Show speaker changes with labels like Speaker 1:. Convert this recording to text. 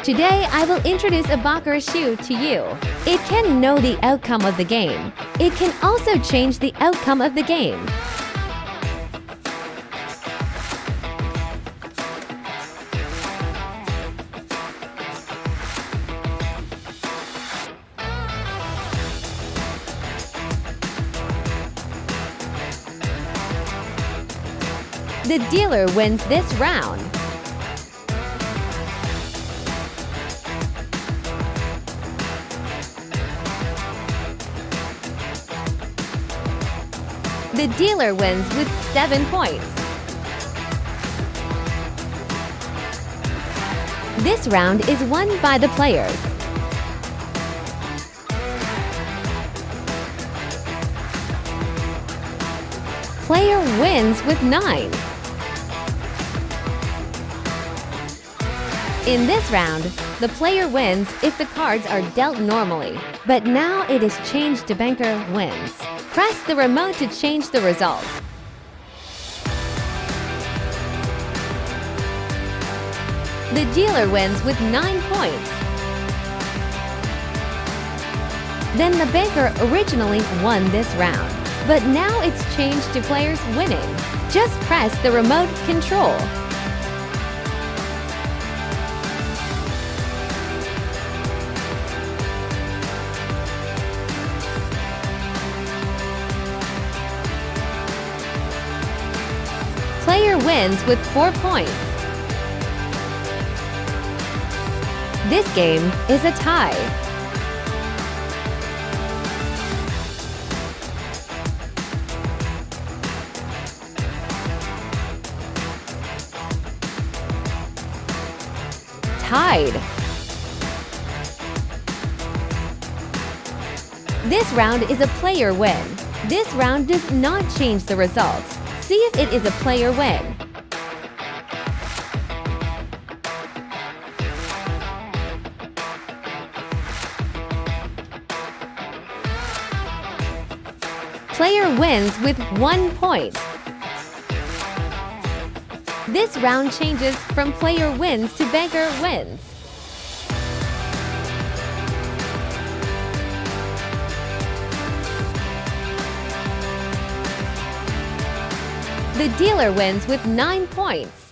Speaker 1: Today, I will introduce a Baccarat shoe to you. It can know the outcome of the game. It can also change the outcome of the game. The dealer wins this round. The dealer wins with 7 points. This round is won by the players. Player wins with 9. In this round, the player wins if the cards are dealt normally, but now it is changed to banker wins. Press the remote to change the result. The dealer wins with 9 points. Then the banker originally won this round, but now it's changed to players winning. Just press the remote control. Player wins with 4 points. This game is a tie. Tied. This round is a player win. This round does not change the results. See if it is a player win. Player wins with 1 point. This round changes from player wins to banker wins. The dealer wins with 9 points.